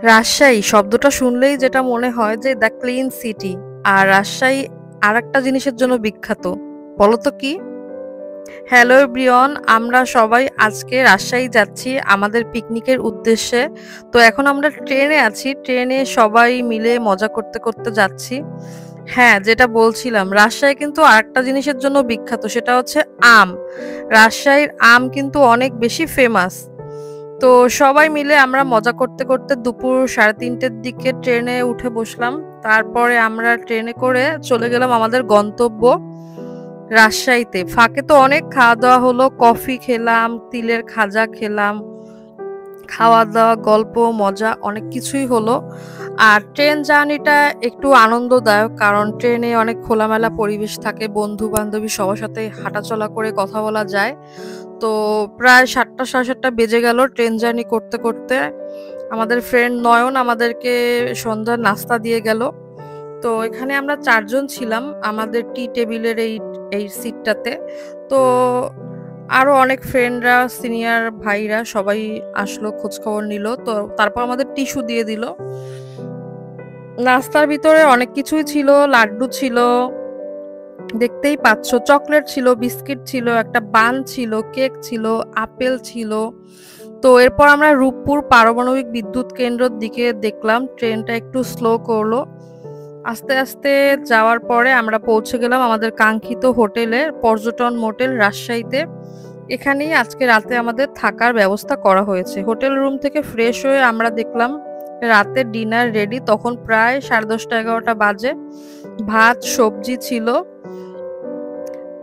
রাজশাহী শব্দটা শুনলেই যেটা মনে হয় যে দ্য ক্লিন সিটি। আর রাজশাহী আরেকটা জিনিসের জন্য বিখ্যাত। বলো তো কি? হ্যালো এভরিওয়ান, আমরা সবাই আজকে রাজশাহী যাচ্ছি আমাদের পিকনিকের উদ্দেশ্যে। তো এখন আমরা ট্রেনে আছি, ট্রেনে সবাই মিলে মজা করতে করতে যাচ্ছি। হ্যাঁ, যেটা বলছিলাম, রাজশাহী কিন্তু আরেকটা জিনিসের জন্য বিখ্যাত, সেটা হচ্ছে আম। রাজশাহীর আম কিন্তু অনেক বেশি ফেমাস। তো সবাই মিলে আমরা মজা করতে করতে দুপুর 3:30-র দিকে ট্রেনে উঠে বসলাম। তারপরে আমরা ট্রেনে করে চলে গেলাম আমাদের গন্তব্য রাজশাহীতে। ফাঁকে তো অনেক খাওয়া দাওয়া হলো, কফি খেলাম, তিলের খাজা খেলাম, খাওয়া দাওয়া, গল্প, মজা অনেক কিছুই হলো। আর ট্রেন জার্নিটা একটু আনন্দদায়ক, কারণ ট্রেনে অনেক খোলামেলা পরিবেশ থাকে, বন্ধু বান্ধবী সবার সাথে হাঁটাচলা করে কথা বলা যায়। তো প্রায় 7টা 7:30 বেজে গেল ট্রেন জার্নি করতে করতে। আমাদের ফ্রেন্ড নয়ন আমাদেরকে সন্ধ্যার নাস্তা দিয়ে গেল। তো এখানে আমরা 4 জন ছিলাম আমাদের টি টেবিলের এই এই সিটটাতে। তো আরো অনেক ফ্রেন্ডরা, সিনিয়র ভাইরা সবাই আসলো, খোঁজ খবর নিল। তো তারপর আমাদের টিস্যু দিয়ে দিল। নাস্তার ভিতরে অনেক কিছুই ছিল, লাড্ডু ছিল, দেখতেই পাচ্ছ, চকলেট ছিল, বিস্কিট ছিল, একটা বান ছিল, কেক ছিল, আপেল ছিল। তো এরপর আমরা রূপপুর পারমাণবিক বিদ্যুৎ কেন্দ্রের দিকে দেখলাম, ট্রেনটা একটু স্লো করলো। আস্তে আস্তে যাওয়ার পরে আমরা পৌঁছে গেলাম আমাদের কাঙ্ক্ষিত হোটেলে, পর্যটন মোটেল রাজশাহীতে। এখানেই আজকে রাতে আমাদের থাকার ব্যবস্থা করা হয়েছে। হোটেল রুম থেকে ফ্রেশ হয়ে আমরা দেখলাম রাতের ডিনার রেডি। তখন প্রায় 10:30 11টা বাজে। ভাত, সবজি ছিল,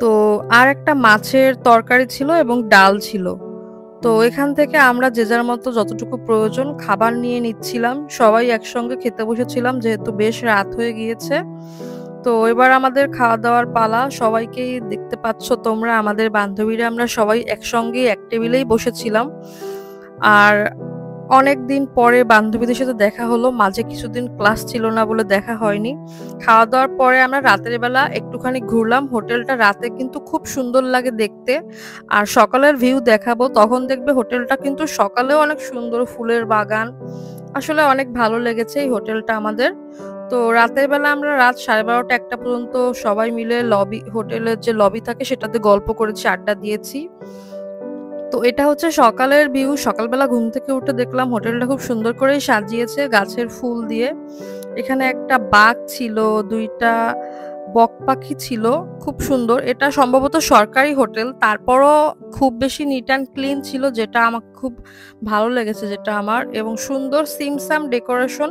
তো আর একটা মাছের তরকারি ছিল এবং ডাল ছিল। তো এখান থেকে আমরা যে যার মতো যতটুকু প্রয়োজন খাবার নিয়ে নিচ্ছিলাম। সবাই একসঙ্গে খেতে বসেছিলাম যেহেতু বেশ রাত হয়ে গিয়েছে। তো এবার আমাদের খাওয়া দাওয়ার পালা। সবাইকেই দেখতে পাচ্ছ তোমরা, আমাদের বান্ধবীরা আমরা সবাই একসঙ্গেই এক টেবিলেই বসেছিলাম। আর অনেকদিন পরে বান্ধবীদের সাথে দেখা হলো। মাঝে কিছুদিন ক্লাস ছিল না বলে দেখা হয়নি। খাওয়া দাওয়ার পরে আমরা রাতের বেলা একটুখানি ঘুরলাম। হোটেলটা রাতে কিন্তু খুব সুন্দর লাগে দেখতে। আর সকালের ভিউ দেখাবো, তখন দেখবে হোটেলটা কিন্তু সকালেও অনেক সুন্দর, ফুলের বাগান। আসলে অনেক ভালো লেগেছে এই হোটেলটা আমাদের। তো রাতের বেলা আমরা রাত 12:30 1টা পর্যন্ত সবাই মিলে হোটেলের যে লবি থাকে সেটাতে গল্প করেছি, আড্ডা দিয়েছি। তো এটা হচ্ছে সকালের ভিউ। সকালবেলা ঘুম থেকে উঠে দেখলাম হোটেলটা খুব সুন্দর করেই সাজিয়েছে গাছের ফুল দিয়ে। এখানে একটা বাঘ ছিল, 2টা বক পাখি ছিল, খুব সুন্দর। এটা সম্ভবত সরকারি হোটেল, তারপরও খুব বেশি নিট অ্যান্ড ক্লিন ছিল, যেটা আমার খুব ভালো লেগেছে, যেটা আমার। এবং সুন্দর সিমসাম ডেকোরেশন,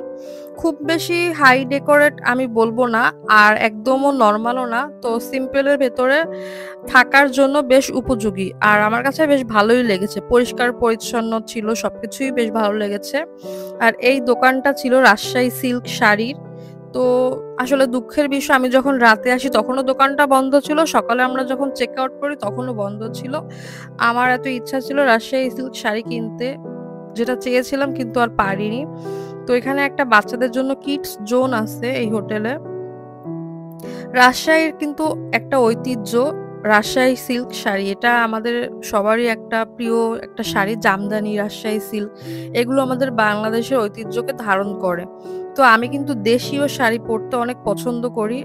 খুব বেশি হাই ডেকোরেট আমি বলবো না, আর একদমও নর্মালও না। তো সিম্পলের ভেতরে থাকার জন্য বেশ উপযোগী। আর আমার কাছে বেশ ভালোই লেগেছে, পরিষ্কার পরিচ্ছন্ন ছিল, সবকিছুই বেশ ভালো লেগেছে। আর এই দোকানটা ছিল রাজশাহী সিল্ক শাড়ির। তো আসলে দুঃখের বিষয়, আমি যখন রাতে আসি তখনও দোকানটা বন্ধ ছিল, সকালে আমরা যখন চেক আউট করি তখনও বন্ধ ছিল। আমার এত ইচ্ছা ছিল রাজশাহী সিল্ক শাড়ি কিনতে, যেটা চেয়েছিলাম কিন্তু আর পারিনি। তো এখানে একটা বাচ্চাদের জন্য কিডস জোন আছে এই হোটেলে। রাজশাহীর কিন্তু একটা ঐতিহ্য, রাজশাহী সিল্ক শাড়ি, এটা আমাদের সবারই একটা প্রিয় একটা শাড়ি। জামদানি, রাজশাহী সিল্ক, এগুলো আমাদের বাংলাদেশের ঐতিহ্যকে ধারণ করে। তো আমি কিন্তু দেশীয় শাড়ি পরতে অনেক পছন্দ করি।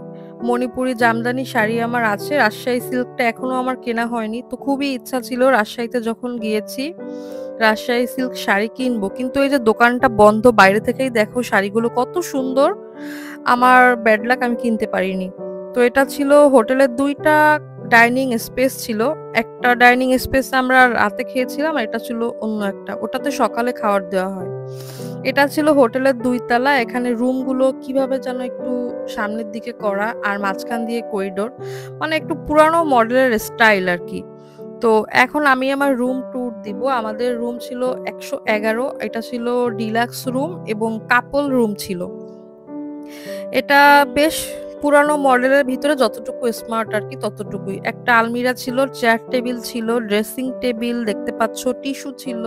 মণিপুরি জামদানি শাড়ি আমার আছে, রাজশাহী সিল্কটা এখনো আমার কেনা হয়নি। তো খুবই ইচ্ছা ছিল রাজশাহীতে যখন গিয়েছি রাজশাহী সিল্ক শাড়ি কিনবো, কিন্তু এই যে দোকানটা বন্ধ, বাইরে থেকেই দেখো শাড়িগুলো কত সুন্দর। আমার ব্যাড লাক, আমি কিনতে পারিনি। তো এটা ছিল হোটেলের 2টা ডাইনিং স্পেস ছিল। একটা ডাইনিং স্পেস আমরা রাতে খেয়েছিলাম, আর এটা ছিল অন্য একটা, ওটাতে সকালে খাবার দেওয়া হয়। এটা ছিল হোটেলের 2 তলা। এখানে রুমগুলো কিভাবে যেন একটু সামনের দিকে করা, আর মাঝখান দিয়ে করিডোর, মানে একটু পুরানো মডেলের স্টাইল আর কি। তো এখন আমি আমার রুম ট্যুর দিব। আমাদের রুম ছিল 111, এটা ছিল ডিলাক্স রুম এবং কাপল রুম ছিল। এটা বেশ পুরানো মডেলের ভিতরে যতটুকু স্মার্ট আর কি ততটুকুই। একটা আলমিরা ছিল, চেয়ার টেবিল ছিল, ড্রেসিং টেবিল দেখতে পাচ্ছ, টিস্যু ছিল,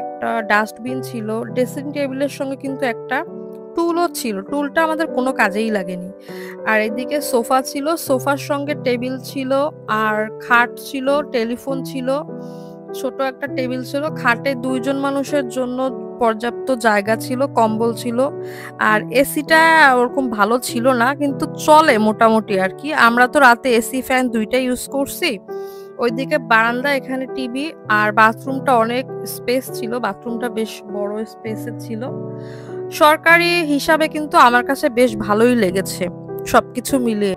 একটা ডাস্টবিন ছিল। ড্রেসিং টেবিলের সঙ্গে কিন্তু একটা টুলও ছিল, টুলটা আমাদের কোনো কাজেই লাগেনি। আর এদিকে সোফা ছিল, সোফার সঙ্গে টেবিল ছিল, আর খাট ছিল, টেলিফোন ছিল, ছোট একটা টেবিল ছিল। খাটে 2 জন মানুষের জন্য পর্যাপ্ত জায়গা ছিল, কম্বল ছিল। আর এসিটা ওরকম ভালো ছিল না, কিন্তু চলে মোটামুটি আরকি। আমরা তো রাতে এসি, ফ্যান ২ টাই ইউজ করছি। ওইদিকে বারান্দা, এখানে টিভি, আর বাথরুমটা অনেক স্পেস ছিল। বাথরুমটা বেশ বড় স্পেসের ছিল। সরকারি হিসাবে কিন্তু আমার কাছে বেশ ভালোই লেগেছে সবকিছু মিলিয়ে।